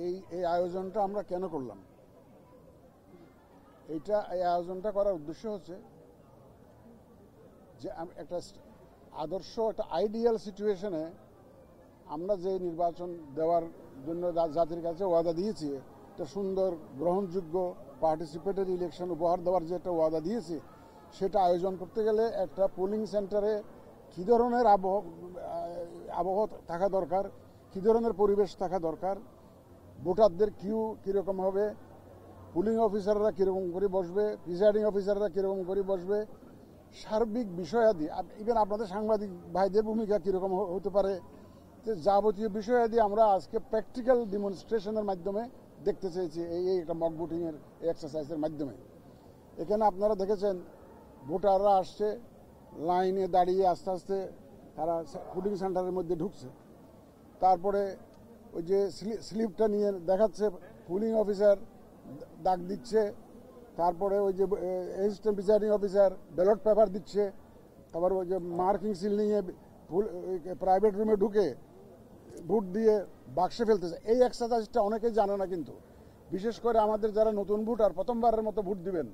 এই আয়োজনটা আমরা কেন করলাম? এই আয়োজনটা করার উদ্দেশ্য হচ্ছে যে একটা আদর্শ, একটা আইডিয়াল সিচুয়েশনে আমরা যে নির্বাচন দেওয়ার জন্য জাতির কাছে ওয়াদা দিয়েছি, একটা সুন্দর গ্রহণযোগ্য পার্টিসিপেটরি ইলেকশন উপহার দেওয়ার যে একটা ওয়াদা দিয়েছি, সেটা আয়োজন করতে গেলে একটা পোলিং সেন্টারে কী ধরনের আবহ থাকা দরকার, কী ধরনের পরিবেশ থাকা দরকার, ভোটারদের কিউ কীরকম হবে, পুলিং অফিসাররা কীরকম করে বসবে, প্রিসাইডিং অফিসাররা কীরকম করে বসবে, সার্বিক বিষয়াদি, ইভেন আপনাদের সাংবাদিক ভাইদের ভূমিকা কীরকম হতে পারে, যাবতীয় বিষয়াদি আমরা আজকে প্র্যাকটিক্যাল ডেমনস্ট্রেশনের মাধ্যমে দেখতে চেয়েছি এই একটা মক ভোটিংয়ের এক্সারসাইজের মাধ্যমে। এখানে আপনারা দেখেছেন ভোটাররা আসছে, লাইনে দাঁড়িয়ে আস্তে আস্তে তারা ভোটিং সেন্টারের মধ্যে ঢুকছে। তারপরে ওই যে স্লিপটা নিয়ে দেখাচ্ছে, পুলিং অফিসার দাগ দিচ্ছে, তারপরে ওই যে assistant presiding officer ballot paper দিচ্ছে, তারপর ওই যে মার্কিং সিল নিয়ে প্রাইভেট রুমে ঢুকে ভোট দিয়ে বাক্সে ফেলতেছে। এই এক্সারসাইজটা অনেকেই জানে না, কিন্তু বিশেষ করে আমাদের যারা নতুন ভোটার প্রথমবারের মতো ভোট দিবেন,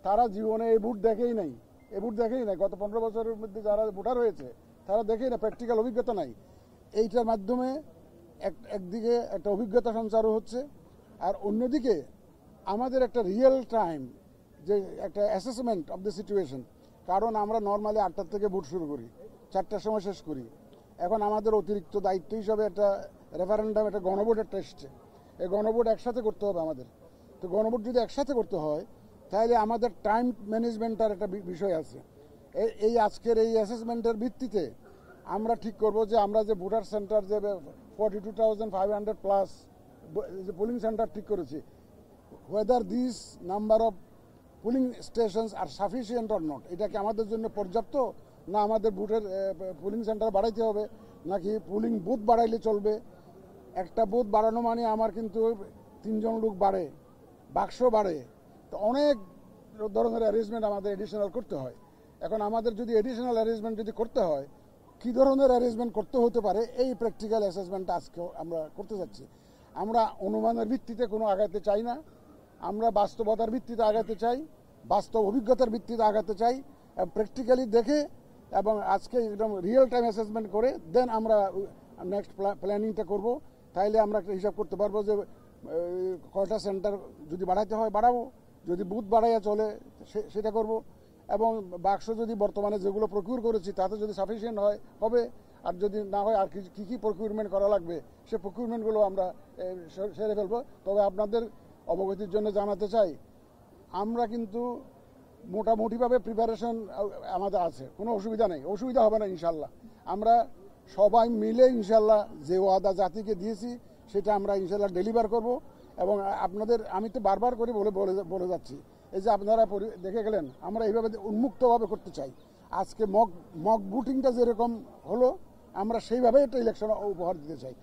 তারা জীবনে এই ভোট দেখেই নাই, গত 15 বছরের মধ্যে যারা ভোটার হয়েছে তারা দেখেই না, প্র্যাকটিক্যাল অভিজ্ঞতা নাই। এইটার মাধ্যমে একদিকে একটা অভিজ্ঞতা সঞ্চারও হচ্ছে, আর অন্যদিকে আমাদের একটা রিয়েল টাইম যে একটা অ্যাসেসমেন্ট অফ দ্য সিচুয়েশন। কারণ আমরা নর্মালি 8টার থেকে ভোট শুরু করি, 4টার সময় শেষ করি। এখন আমাদের অতিরিক্ত দায়িত্ব হিসাবে একটা রেফারেন্ডাম, একটা গণভোট একটা এসছে। এই গণভোট একসাথে করতে হবে আমাদের। তো গণভোট যদি একসাথে করতে হয়, তাহলে আমাদের টাইম ম্যানেজমেন্টের একটা বিষয় আছে। এই আজকের এই অ্যাসেসমেন্টের ভিত্তিতে আমরা ঠিক করব যে আমরা যে ভোটার সেন্টার যে 42,500 প্লাস যে পোলিং সেন্টার ঠিক করেছি, whether these number of polling stations are sufficient or not, এটা কি আমাদের জন্য পর্যাপ্ত, না আমাদের ভোটের পোলিং সেন্টার বাড়াইতে হবে, নাকি পোলিং বুথ বাড়াইলে চলবে। একটা বুথ বাড়ানো মানে আমার কিন্তু 3 জন লোক বাড়ে, বাক্স বাড়ে, তো অনেক ধরনের অ্যারেঞ্জমেন্ট আমাদের এডিশনাল করতে হয়। এখন আমাদের যদি এডিশনাল অ্যারেঞ্জমেন্ট যদি করতে হয়, কী ধরনের অ্যারেঞ্জমেন্ট করতে হতে পারে, এই প্র্যাকটিক্যাল অ্যাসেসমেন্টটা আজকে আমরা করতে যাচ্ছি। আমরা অনুমানের ভিত্তিতে কোনো আগাতে চাই না, আমরা বাস্তবতার ভিত্তিতে আগাতে চাই, বাস্তব অভিজ্ঞতার ভিত্তিতে আগাতে চাই, প্র্যাকটিক্যালি দেখে এবং আজকে একদম রিয়েল টাইম অ্যাসেসমেন্ট করে দেন আমরা নেক্সট প্ল্যানিংটা করব। তাইলে আমরা একটা হিসাব করতে পারবো যে কয়টা সেন্টার যদি বাড়াইতে হয় বাড়াবো, যদি বুথ বাড়াইয়া চলে সেটা করব, এবং বাক্স যদি বর্তমানে যেগুলো প্রকিউর করেছি তাতে যদি সাফিসিয়েন্ট হয় হবে, আর যদি না হয় আর কী কী প্রকিউরমেন্ট করা লাগবে সে প্রকিউরমেন্টগুলো আমরা সেরে ফেলবো। তবে আপনাদের অবগতির জন্য জানাতে চাই, আমরা কিন্তু মোটামুটিভাবে প্রিপারেশন আমাদের আছে, কোনো অসুবিধা হবে না ইনশাল্লাহ। আমরা সবাই মিলে ইনশাল্লাহ যে ওয়াদা জাতিকে দিয়েছি সেটা আমরা ইনশাল্লাহ ডেলিভার করব। এবং আপনাদের আমি তো বারবার করে বলে যাচ্ছি, এই যে আপনারা দেখে গেলেন, আমরা এইভাবে উন্মুক্তভাবে করতে চাই। আজকে মক ভোটিংটা যেরকম হলো, আমরা সেইভাবে একটা ইলেকশন উপহার দিতে চাই।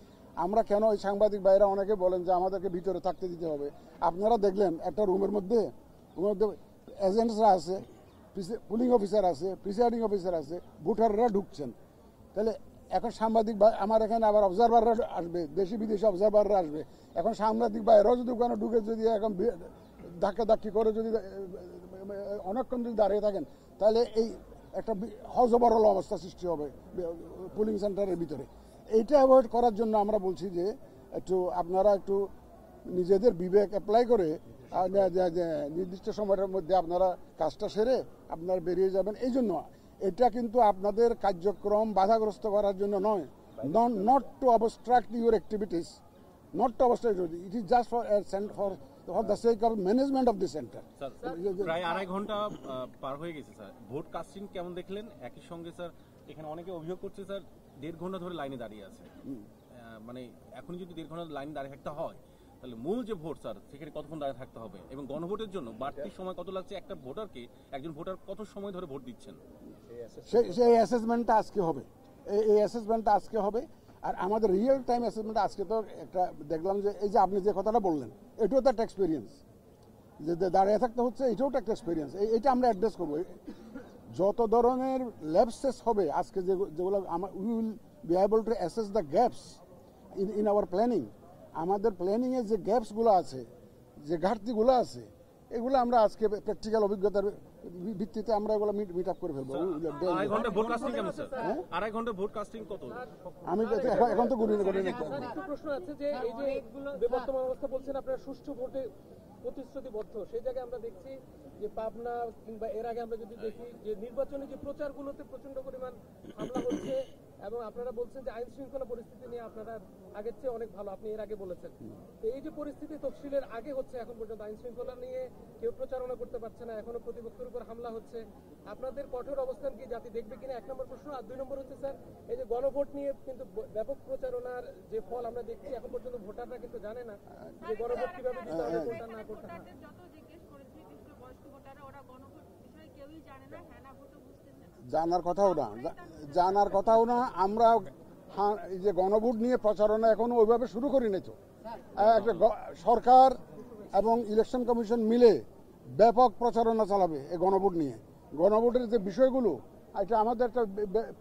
আমরা কেন, ওই সাংবাদিক ভাইরা অনেকে বলেন যে আমাদেরকে ভিতরে থাকতে দিতে হবে। আপনারা দেখলেন একটা রুমের মধ্যে এজেন্টসরা আছে, পুলিং অফিসার আছে, প্রিসাইডিং অফিসার আছে, ভোটাররা ঢুকছেন। তাহলে এখন সাংবাদিক ভাই আমার এখানে আবার অবজারভাররা আসবে, দেশি বিদেশি অবজারভাররা আসবে। এখন সাংবাদিক ভাইরাও যদি ওখানে ঢুকে যদি এখন ধাক্কি করে যদি অনেকক্ষণ যদি দাঁড়িয়ে থাকেন, তাহলে এই একটা হজবরল অবস্থা সৃষ্টি হবে পোলিং সেন্টারের ভিতরে। এইটা অ্যাভয়েড করার জন্য আমরা বলছি যে আপনারা একটু নিজেদের বিবেক অ্যাপ্লাই করে নির্দিষ্ট সময়ের মধ্যে আপনারা কাজটা সেরে আপনারা বেরিয়ে যাবেন। এই জন্য এটা কিন্তু আপনাদের কার্যক্রম বাধাগ্রস্ত করার জন্য নয়, not to obstruct your activities, not to obstruct, it is just for the sake of management of the centre. প্রায় 2.5 ঘন্টা পার হয়ে গেছে স্যার, ভোট কাস্টিং কেমন দেখলেন? একই সঙ্গে স্যার এখানে অনেকে অভিযোগ করছে স্যার 1.5 ঘন্টা ধরে লাইনে দাঁড়িয়ে আছে, মানে এখন যদি 1.5 ঘন্টা লাইনে দাঁড়িয়ে থাকতে হয়, তাহলে মূল যে ভোট স্যার সেখানে কতক্ষণ দাঁড়িয়ে থাকতে হবে, এবং গণভোটের জন্য বাড়তি সময় কত লাগছে? একটা ভোটারকে, একজন ভোটার কত সময় ধরে ভোট দিচ্ছেন? সেই অ্যাসেসমেন্টটা আজকে হবে, এই অ্যাসেসমেন্টটা আজকে হবে। আর আমাদের রিয়েল টাইম অ্যাসেসমেন্ট আজকে তো একটা দেখলাম যে এই যে আপনি যে কথাটা বললেন, এটাও তো একটা এক্সপিরিয়েন্স, যে দাঁড়িয়ে থাকতে হচ্ছে, এটাও তো একটা এক্সপিরিয়েন্স। এটা আমরা অ্যাড্রেস করবো। যত ধরনের ল্যাপসেস হবে আজকে যেগুলো we will be able to assess the gaps in our planning, আমাদের প্ল্যানিংয়ে যে গ্যাপসগুলো আছে, যে ঘাটতিগুলো আছে, এগুলো আমরা আজকে প্র্যাকটিক্যাল অভিজ্ঞতার ভিত্তিতে আমরা এগুলো মিট আপ করে ফেলবো। আড়াই ঘন্টা ভোট কাস্টিং কেমন স্যার? আড়াই ঘন্টা ভোট কাস্টিং কত? আমি এখন তো গুলি করে একটু প্রশ্ন আছে যে এই যে বর্তমান অবস্থা বলছেন আপনারা সুষ্ঠু ভোটে প্রতিশ্রুতিবদ্ধ, সেই জায়গায় আমরা দেখছি যে পাবনা কিংবা এর আগে আমরা যদি দেখি যে নির্বাচনী যে প্রচারগুলোতে প্রচন্ড পরিমাণ হামলা হচ্ছে এবং আপনারা বলছেন যে আইন শৃঙ্খলা পরিস্থিতি নিয়ে আপনারা আগের চেয়ে অনেক ভালো, আপনি এর আগে বলেছেন। তো এই যে পরিস্থিতি তফসিলের আগে হচ্ছে, এখন পর্যন্ত আইন শৃঙ্খলা নিয়ে কেউ প্রচারণা করতে পারছে না, এখনো প্রতিপক্ষের উপর হামলা হচ্ছে, আপনাদের কঠোর অবস্থান কি জাতি দেখবে কিনা, 1 নম্বর প্রশ্ন। আর 2 নম্বর হচ্ছে স্যার, এই যে গণভোট নিয়ে কিন্তু ব্যাপক প্রচারণার যে ফল আমরা দেখছি, এখন পর্যন্ত ভোটাররা কিন্তু জানে না যে গণভোট কিভাবে দিতে হবে, কোনটা না করতে হবে। জানার কথাও না। আমরা এই যে গণভোট নিয়ে প্রচারণা এখনো ওইভাবে শুরু করি নাই তো। একটা সরকার এবং ইলেকশন কমিশন মিলে ব্যাপক প্রচারণা চালাবে এই গণভোট নিয়ে। গণভোটের যে বিষয়গুলো, এটা আমাদের একটা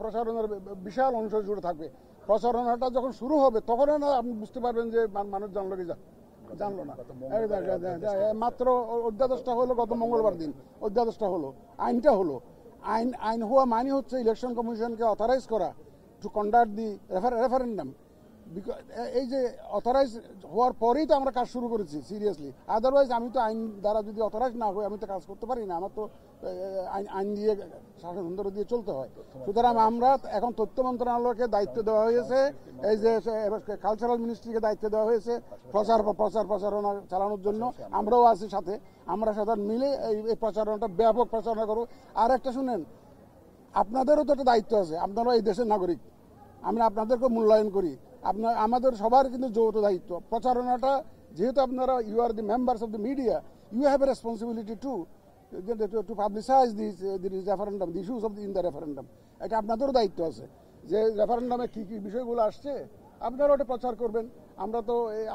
প্রচারণার বিশাল অংশ জুড়ে থাকবে। প্রচারণাটা যখন শুরু হবে তখন না আপনি বুঝতে পারবেন যে মানুষ জানলো কি জানলো না। মাত্র অধ্যাদেশটা হলো গত মঙ্গলবার দিন, অধ্যাদেশটা হলো, আইনটা হলো। আইন হওয়া মানে হচ্ছে ইলেকশন কমিশনকে অথরাইজ করা টু কন্ডাক্ট দি রেফারেন্ডাম। এই যে অথরাইজ হওয়ার পরেই তো আমরা কাজ শুরু করেছি সিরিয়াসলি। আদারওয়াইজ আমি তো আইন দ্বারা যদি অথরাইজ না হই আমি তো কাজ করতে পারি না। আমার তো আইন দিয়ে শাসনতন্ত্র দিয়ে চলতে হয়। সুতরাং আমরা এখন তথ্য মন্ত্রণালয়কে দায়িত্ব দেওয়া হয়েছে, এই যে কালচারাল মিনিস্ট্রিকে দায়িত্ব দেওয়া হয়েছে প্রচারণা চালানোর জন্য। আমরাও আছি সাথে, আমরা সাথে মিলে এই প্রচারণাটা ব্যাপক প্রচারণা করব। আর একটা শুনেন, আপনাদেরও তো একটা দায়িত্ব আছে, আপনারা এই দেশের নাগরিক, আমরা আপনাদেরকে মূল্যায়ন করি। আমাদের সবার কিন্তু যৌথ দায়িত্ব প্রচারণাটা, যেহেতু আপনারা you are the members of the media, you have a responsibility to publicize the referendum, the issues of in the referendum. এটা আপনাদেরও দায়িত্ব আছে যে রেফারেন্ডামে কি কি বিষয়গুলো আসছে আপনারা ওটা প্রচার করবেন।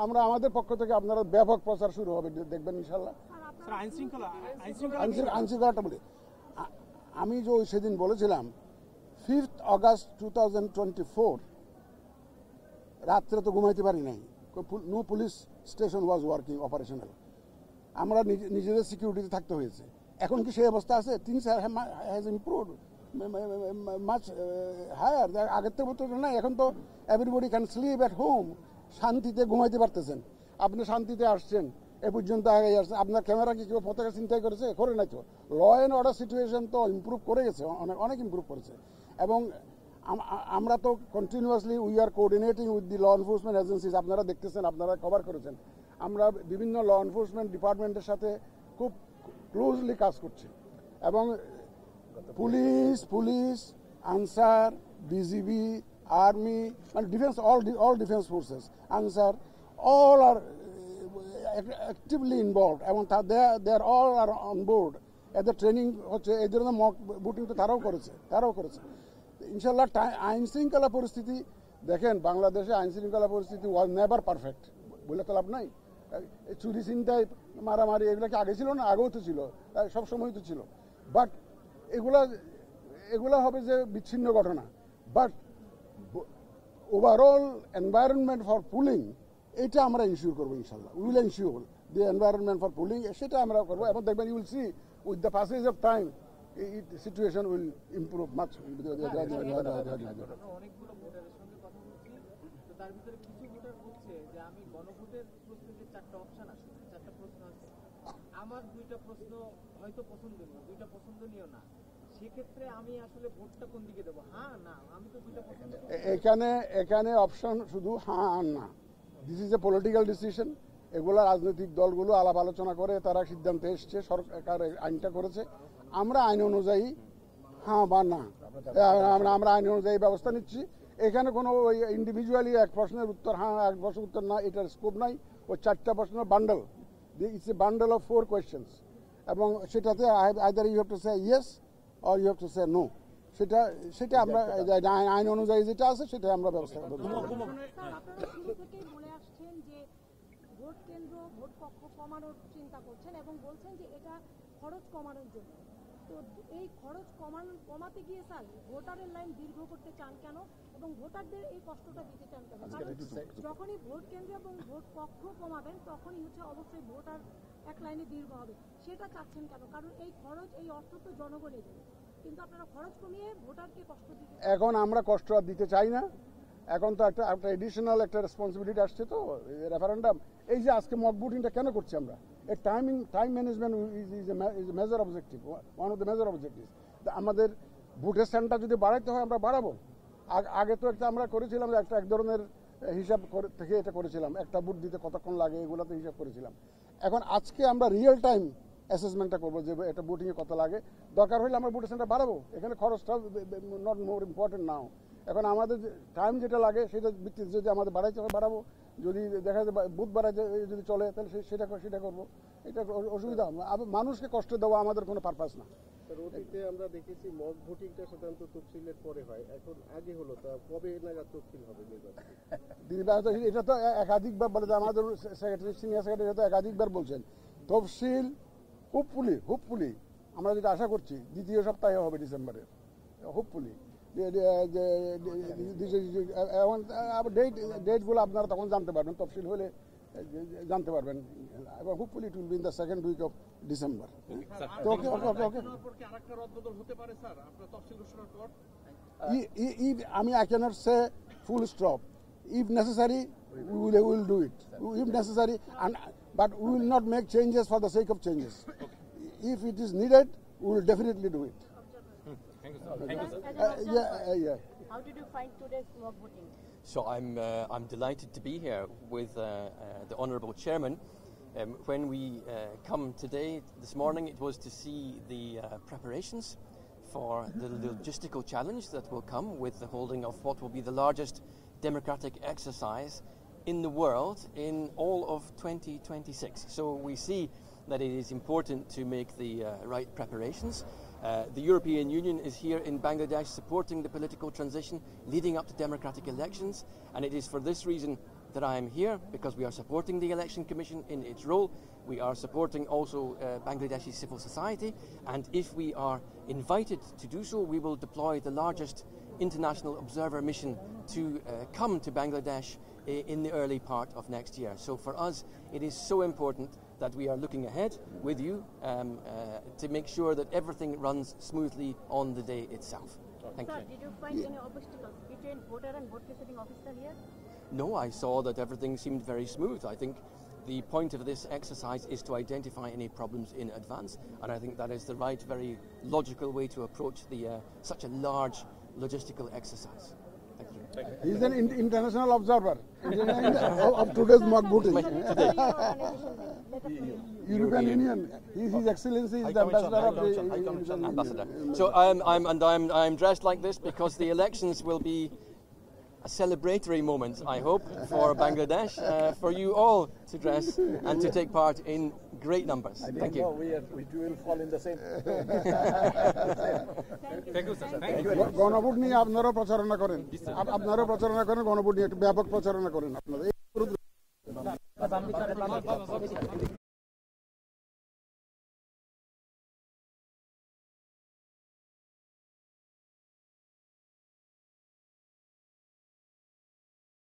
আমরা আমাদের পক্ষ থেকে আপনারা ব্যাপক প্রচার শুরু হবে, দেখবেন ইনশাল্লাহ। আইন শৃঙ্খলাটা বলি, আমি যে সেদিন বলেছিলাম 5 অগাস্ট 2024 রাত্রে তো ঘুমাইতে পারি নাই, no police station was working operational. আমরা নিজেদের সিকিউরিটিতে থাকতে হয়েছে। এখন কি সেই অবস্থা আছে? Things has improved much higher. আগের থেকে তো না, এখন তো everybody can sleep at home, শান্তিতে ঘুমাইতে পারতেছেন। আপনি শান্তিতে আসছেন, এ পর্যন্ত আগে আসছেন। আপনার ক্যামেরা কি কেউ পতাকা চিন্তাই করেছে? করে নাই তো। ল অ্যান্ড অর্ডার সিচুয়েশন তো ইমপ্রুভ করে গেছে, অনেক ইমপ্রুভ করেছে। এবং আমরা তো continuously we are coordinating with the law enforcement agencies. আপনারা দেখতেছেন, আপনারা কভার করেছেন। আমরা বিভিন্ন ল এনফোর্সমেন্ট ডিপার্টমেন্টের সাথে খুব ক্লোজলি কাজ করছি। এবং পুলিশ, আনসার, বিজিবি, আর্মি, মানে defence, all defense forces, answer, all are actively involved এবং they are all are on board। এদের ট্রেনিং হচ্ছে, এই ধরনের মক বুটিং তো তারাও করেছে। ইনশাল্লাহ আইন শৃঙ্খলা পরিস্থিতি দেখেন, বাংলাদেশে আইন শৃঙ্খলা পরিস্থিতি ওয়াজ নেভার পারফেক্ট, বলে তো লাভ নাই। চুরি ছিনতাই মারামারি এগুলো কি আগে ছিল না? আগেও তো ছিল, সবসময় তো ছিল। বাট এগুলা হবে যে বিচ্ছিন্ন ঘটনা। But overall environment for pooling, এটা আমরা ইনশিওর করবো ইনশাল্লাহ। We will ensure the environment for pooling, সেটা আমরা করবো। এবং দেখবেন, you will see with the passage of time situation will improve much. অনেকগুলো ভোটারের সঙ্গে কথা বলছি, তো তার ভিতরে কিছু ভোটার বলছে যে আমি গণভোটের প্রশ্নে যে 4টা অপশন আছে, 4টা প্রশ্ন আছে, আমার 2টা প্রশ্ন হয়তো পছন্দনীয়, 2টা পছন্দনীয় না, সেক্ষেত্রে আমি আসলে ভোটটা কোন দিকে দেবো? হ্যাঁ না, আমি তো 2টা পছন্দ। এখানে অপশন শুধু হ্যাঁ আর না। This is a political decision. এগুলো রাজনৈতিক দলগুলো আলাপ আলোচনা করে তারা সিদ্ধান্তে এসছে, সরকার আইনটা করেছে। আমরা আইন অনুযায়ী হ্যাঁ বা না, আমরা আইন অনুযায়ী ব্যবস্থা নিচ্ছি। এখানে কোনো ওই ইন্ডিভিজুয়ালি এক প্রশ্নের উত্তর হ্যাঁ, এক প্রশ্নের উত্তর না, এটার স্কোপ নাই। ওই 4টা প্রশ্নের bundle, it's a bundle of 4 questions. এবং সেটাতে either you have to say yes or you have to say no. সেটা আমরা আইন অনুযায়ী যেটা আছে সেটা আমরা ব্যবস্থা করব। ভোট কেন্দ্র, ভোট কক্ষ কমানোর চিন্তা করছেন এবং বলছেন যে এটা খরচ কমানোর জন্য। তো এই খরচ কমাতে গিয়ে স্যার ভোটারের লাইন দীর্ঘ করতে চান কেন এবং ভোটারদের এই কষ্টটা দিতে চান কেন? কারণ যখনই ভোট কেন্দ্র এবং ভোট কক্ষ কমাবেন তখনই হচ্ছে অবশ্যই ভোটার এক লাইনে দীর্ঘ হবে, সেটা চাচ্ছেন কেন? কারণ এই খরচ এই অর্থ তো জনগণই দেবে, কিন্তু আপনারা খরচ কমিয়ে ভোটারকে কষ্ট দিতে এখন আমরা কষ্ট আর দিতে চাই না। এখন তো একটা এডিশনাল একটা রেসপন্সিবিলিটি আসছে, তো রেফারেন্ডাম। এই যে আজকে মক ভোটিংটা কেন করছি আমরা? এই time management is major objective, one of the major objective. আমাদের ভোটের সেন্টার যদি বাড়াইতে হয় আমরা বাড়াবো। আগে তো একটা আমরা করেছিলাম যে এক ধরনের হিসাব থেকে এটা করেছিলাম, একটা বুথ দিতে কতক্ষণ লাগে এগুলোতে হিসাব করেছিলাম। এখন আজকে আমরা রিয়েল টাইম অ্যাসেসমেন্টটা করবো যে এটা বুটিংয়ে কত লাগে। দরকার হলে আমরা ভোটের সেন্টার বাড়াবো, এখানে খরচটা নট মোর ইম্পর্টেন্ট নাও। এখন আমাদের টাইম যেটা লাগে সেটা ভিত্তিতে যদি আমাদের বাড়াইতে হয় বাড়াবো, যদি দেখা যায় বুথ বাড়াইতে যদি চলে তাহলে সেটা করবো। এটা অসুবিধা মানুষকে কষ্ট দেওয়া আমাদের কোনো পারপাস না। অতীতে আমরা দেখেছি মক ভোটিংটা সাধারণত তফসিলের পরে হয়, এখন আগে হলো, তা কবে নাগাদ তফসিল হবে নির্বাচন? এটা তো একাধিকবার বলে, আমাদের সেক্রেটারি সিনিয়র সেক্রেটারি তো একাধিকবার বলছেন তফসিল হোপফুলি আমরা যেটা আশা করছি দ্বিতীয় সপ্তাহে হবে ডিসেম্বরে, হোপফুলি। ডেটগুলো আপনারা তখন জানতে পারবেন, তফসিল হলে জানতে পারবেন, এবং hopefully it will be in the second week of December. আমি I cannot say full stop. If necessary, we will do it. If necessary, but we will not make changes for the sake of changes. If it is needed, we will definitely do it. Thank you, sir. Thank you, sir. Yeah. How did you find today's mock voting? So I'm delighted to be here with the Honourable Chairman. When we come today, this morning, it was to see the preparations for the logistical challenge that will come with the holding of what will be the largest democratic exercise in the world in all of 2026. So we see that it is important to make the right preparations. The European Union is here in Bangladesh supporting the political transition leading up to democratic elections, and it is for this reason that I am here, because we are supporting the Election Commission in its role. We are supporting also Bangladeshi civil society, and if we are invited to do so, we will deploy the largest international observer mission to come to Bangladesh in the early part of next year. So for us, it is so important that we are looking ahead with you to make sure that everything runs smoothly on the day itself. Thank you. Did you find any obstacles between voter and vote receiving officer here? No, I saw that everything seemed very smooth. I think the point of this exercise is to identify any problems in advance, and I think that is the right, very logical way to approach such a large logistical exercise. Thank you. He is an international observer of today's mock voting. European Union. His Excellency is the ambassador of the Ambassador. So I'm dressed like this because the elections will be a celebratory moment, I hope, for Bangladesh, for you all to dress and to take part in great numbers. Thank you. We will fall in the same. Thank you, sir. Thank you. গণভোট নিয়ে আপনারাও প্রচারণা করেন, গণভোট নিয়ে একটু ব্যাপক প্রচারণা করেন আপনারা।